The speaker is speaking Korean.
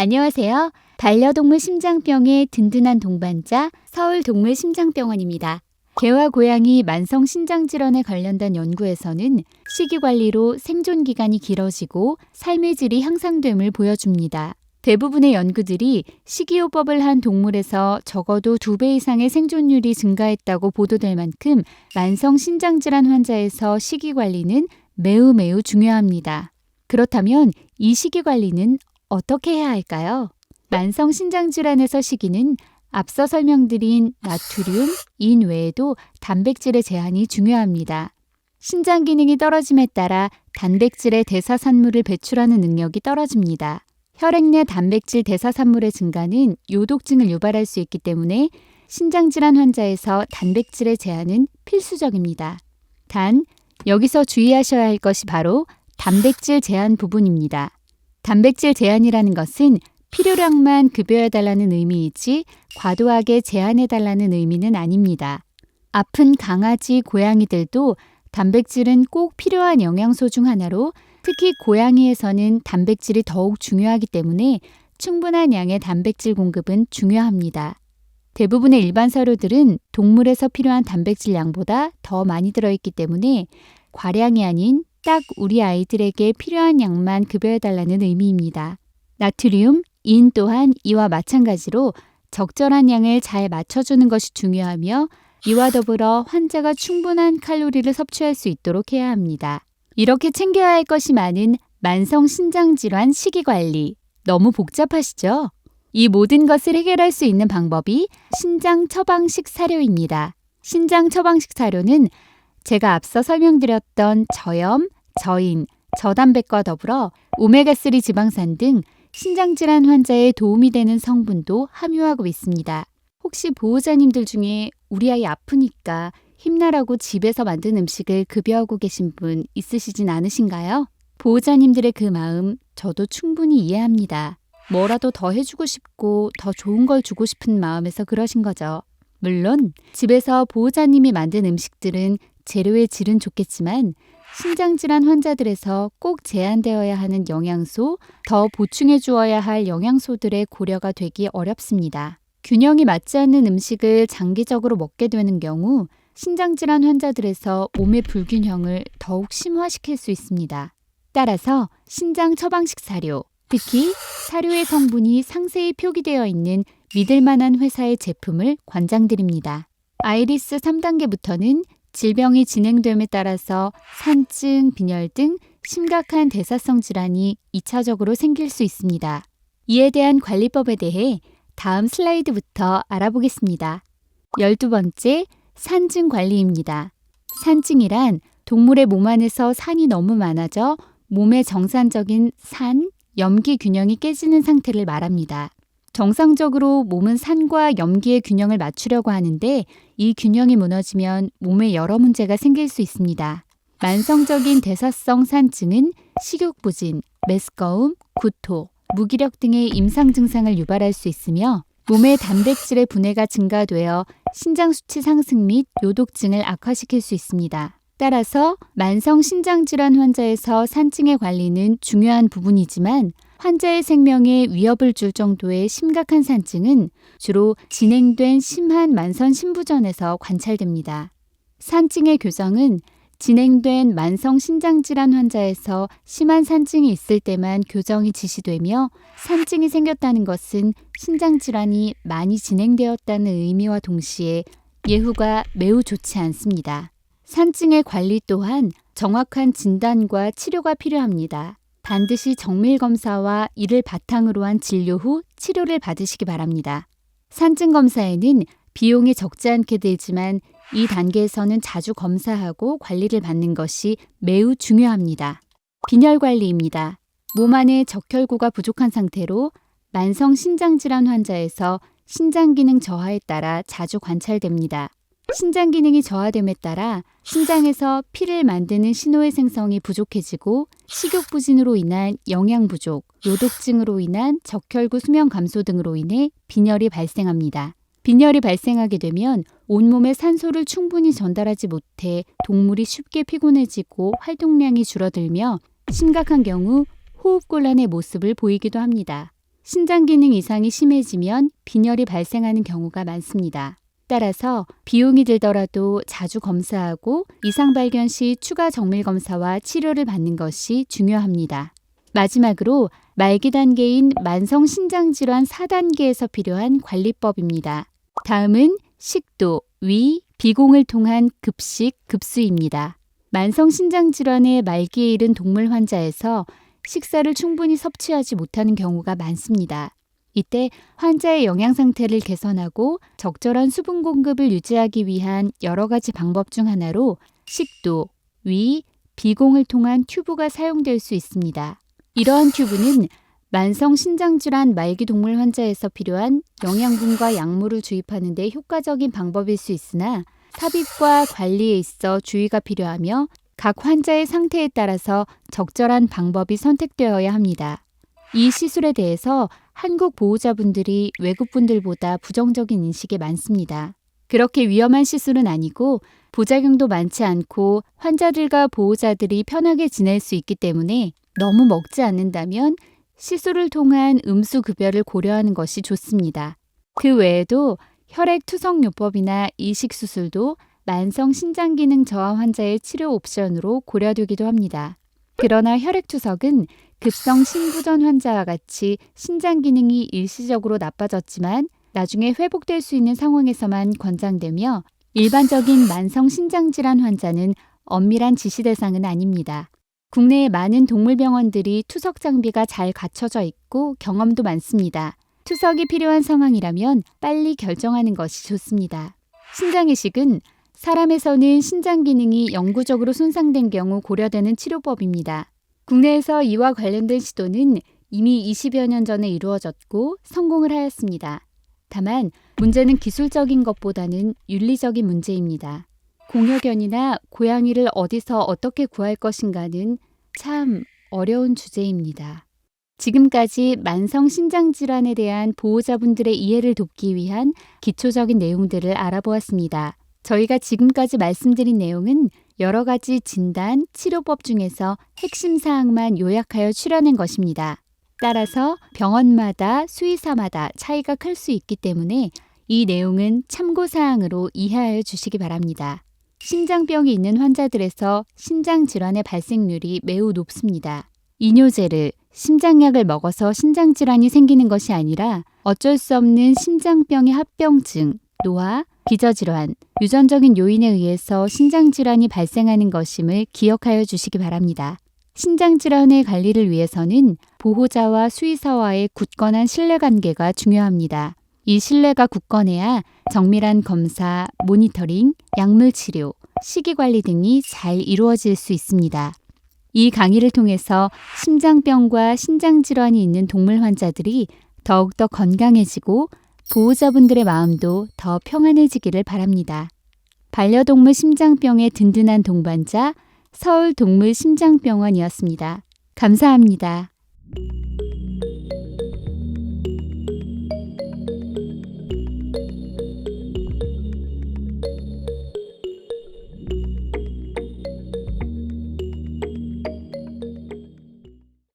안녕하세요. 반려동물 심장병의 든든한 동반자 서울동물심장병원입니다. 개와 고양이 만성 신장질환에 관련된 연구에서는 식이관리로 생존 기간이 길어지고 삶의 질이 향상됨을 보여줍니다. 대부분의 연구들이 식이요법을 한 동물에서 적어도 2배 이상의 생존율이 증가했다고 보도될 만큼 만성 신장질환 환자에서 식이관리는 매우 중요합니다. 그렇다면 이 식이관리는 어떻게 해야 할까요? 만성 신장질환에서 식이는 앞서 설명드린 나트륨, 인 외에도 단백질의 제한이 중요합니다. 신장 기능이 떨어짐에 따라 단백질의 대사산물을 배출하는 능력이 떨어집니다. 혈액 내 단백질 대사산물의 증가는 요독증을 유발할 수 있기 때문에 신장질환 환자에서 단백질의 제한은 필수적입니다. 단, 여기서 주의하셔야 할 것이 바로 단백질 제한 부분입니다. 단백질 제한이라는 것은 필요량만 급여해달라는 의미이지 과도하게 제한해달라는 의미는 아닙니다. 아픈 강아지, 고양이들도 단백질은 꼭 필요한 영양소 중 하나로 특히 고양이에서는 단백질이 더욱 중요하기 때문에 충분한 양의 단백질 공급은 중요합니다. 대부분의 일반 사료들은 동물에서 필요한 단백질 양보다 더 많이 들어있기 때문에 과량이 아닌 딱 우리 아이들에게 필요한 양만 급여해달라는 의미입니다. 나트륨, 인 또한 이와 마찬가지로 적절한 양을 잘 맞춰주는 것이 중요하며 이와 더불어 환자가 충분한 칼로리를 섭취할 수 있도록 해야 합니다. 이렇게 챙겨야 할 것이 많은 만성 신장질환 식이관리. 너무 복잡하시죠? 이 모든 것을 해결할 수 있는 방법이 신장 처방식 사료입니다. 신장 처방식 사료는 제가 앞서 설명드렸던 저염, 저인, 저단백과 더불어 오메가3 지방산 등 신장질환 환자에 도움이 되는 성분도 함유하고 있습니다. 혹시 보호자님들 중에 우리 아이 아프니까 힘내라고 집에서 만든 음식을 급여하고 계신 분 있으시진 않으신가요? 보호자님들의 그 마음 저도 충분히 이해합니다. 뭐라도 더 해주고 싶고 더 좋은 걸 주고 싶은 마음에서 그러신 거죠. 물론 집에서 보호자님이 만든 음식들은 재료의 질은 좋겠지만 신장질환 환자들에서 꼭 제한되어야 하는 영양소, 더 보충해 주어야 할 영양소들의 고려가 되기 어렵습니다. 균형이 맞지 않는 음식을 장기적으로 먹게 되는 경우 신장질환 환자들에서 몸의 불균형을 더욱 심화시킬 수 있습니다. 따라서 신장 처방식 사료, 특히 사료의 성분이 상세히 표기되어 있는 믿을 만한 회사의 제품을 권장드립니다. 아이리스 3단계부터는 질병이 진행됨에 따라서 산증, 빈혈 등 심각한 대사성 질환이 2차적으로 생길 수 있습니다. 이에 대한 관리법에 대해 다음 슬라이드부터 알아보겠습니다. 12번째, 산증 관리입니다. 산증이란 동물의 몸 안에서 산이 너무 많아져 몸의 정상적인 산, 염기 균형이 깨지는 상태를 말합니다. 정상적으로 몸은 산과 염기의 균형을 맞추려고 하는데 이 균형이 무너지면 몸에 여러 문제가 생길 수 있습니다. 만성적인 대사성 산증은 식욕부진, 메스꺼움, 구토, 무기력 등의 임상 증상을 유발할 수 있으며 몸의 단백질의 분해가 증가되어 신장 수치 상승 및 요독증을 악화시킬 수 있습니다. 따라서 만성 신장질환 환자에서 산증의 관리는 중요한 부분이지만 환자의 생명에 위협을 줄 정도의 심각한 산증은 주로 진행된 심한 만성 신부전에서 관찰됩니다. 산증의 교정은 진행된 만성 신장질환 환자에서 심한 산증이 있을 때만 교정이 지시되며 산증이 생겼다는 것은 신장질환이 많이 진행되었다는 의미와 동시에 예후가 매우 좋지 않습니다. 산증의 관리 또한 정확한 진단과 치료가 필요합니다. 반드시 정밀검사와 이를 바탕으로 한 진료 후 치료를 받으시기 바랍니다. 산증 검사에는 비용이 적지 않게 들지만 이 단계에서는 자주 검사하고 관리를 받는 것이 매우 중요합니다. 빈혈 관리입니다. 몸 안에 적혈구가 부족한 상태로 만성 신장질환 환자에서 신장 기능 저하에 따라 자주 관찰됩니다. 신장 기능이 저하됨에 따라 신장에서 피를 만드는 신호의 생성이 부족해지고 식욕부진으로 인한 영양 부족, 요독증으로 인한 적혈구 수명 감소 등으로 인해 빈혈이 발생합니다. 빈혈이 발생하게 되면 온몸에 산소를 충분히 전달하지 못해 동물이 쉽게 피곤해지고 활동량이 줄어들며 심각한 경우 호흡곤란의 모습을 보이기도 합니다. 신장 기능 이상이 심해지면 빈혈이 발생하는 경우가 많습니다. 따라서 비용이 들더라도 자주 검사하고 이상 발견 시 추가 정밀 검사와 치료를 받는 것이 중요합니다. 마지막으로 말기 단계인 만성 신장 질환 4단계에서 필요한 관리법입니다. 다음은 식도, 위, 비공을 통한 급식, 급수입니다. 만성 신장 질환의 말기에 이른 동물 환자에서 식사를 충분히 섭취하지 못하는 경우가 많습니다. 이때 환자의 영양 상태를 개선하고 적절한 수분 공급을 유지하기 위한 여러 가지 방법 중 하나로 식도, 위, 비공을 통한 튜브가 사용될 수 있습니다. 이러한 튜브는 만성 신장질환 말기 동물 환자에서 필요한 영양분과 약물을 주입하는 데 효과적인 방법일 수 있으나 삽입과 관리에 있어 주의가 필요하며 각 환자의 상태에 따라서 적절한 방법이 선택되어야 합니다. 이 시술에 대해서 한국 보호자분들이 외국 분들보다 부정적인 인식이 많습니다. 그렇게 위험한 시술은 아니고 부작용도 많지 않고 환자들과 보호자들이 편하게 지낼 수 있기 때문에 너무 먹지 않는다면 시술을 통한 음수 급여를 고려하는 것이 좋습니다. 그 외에도 혈액투석요법이나 이식수술도 만성 신장기능 저하 환자의 치료 옵션으로 고려되기도 합니다. 그러나 혈액투석은 급성 신부전 환자와 같이 신장 기능이 일시적으로 나빠졌지만 나중에 회복될 수 있는 상황에서만 권장되며 일반적인 만성 신장질환 환자는 엄밀한 지시 대상은 아닙니다. 국내에 많은 동물병원들이 투석 장비가 잘 갖춰져 있고 경험도 많습니다. 투석이 필요한 상황이라면 빨리 결정하는 것이 좋습니다. 신장이식은 사람에서는 신장 기능이 영구적으로 손상된 경우 고려되는 치료법입니다. 국내에서 이와 관련된 시도는 이미 20여 년 전에 이루어졌고 성공을 하였습니다. 다만 문제는 기술적인 것보다는 윤리적인 문제입니다. 공여견이나 고양이를 어디서 어떻게 구할 것인가는 참 어려운 주제입니다. 지금까지 만성 신장 질환에 대한 보호자분들의 이해를 돕기 위한 기초적인 내용들을 알아보았습니다. 저희가 지금까지 말씀드린 내용은 여러 가지 진단, 치료법 중에서 핵심 사항만 요약하여 추려낸 것입니다. 따라서 병원마다 수의사마다 차이가 클 수 있기 때문에 이 내용은 참고사항으로 이해하여 주시기 바랍니다. 심장병이 있는 환자들에서 신장질환의 발생률이 매우 높습니다. 이뇨제를, 심장약을 먹어서 신장질환이 생기는 것이 아니라 어쩔 수 없는 심장병의 합병증, 노화, 기저질환, 유전적인 요인에 의해서 신장질환이 발생하는 것임을 기억하여 주시기 바랍니다. 신장질환의 관리를 위해서는 보호자와 수의사와의 굳건한 신뢰관계가 중요합니다. 이 신뢰가 굳건해야 정밀한 검사, 모니터링, 약물 치료, 식이관리 등이 잘 이루어질 수 있습니다. 이 강의를 통해서 심장병과 신장질환이 있는 동물 환자들이 더욱더 건강해지고 보호자분들의 마음도 더 평안해지기를 바랍니다. 반려동물 심장병의 든든한 동반자 서울동물심장병원이었습니다. 감사합니다.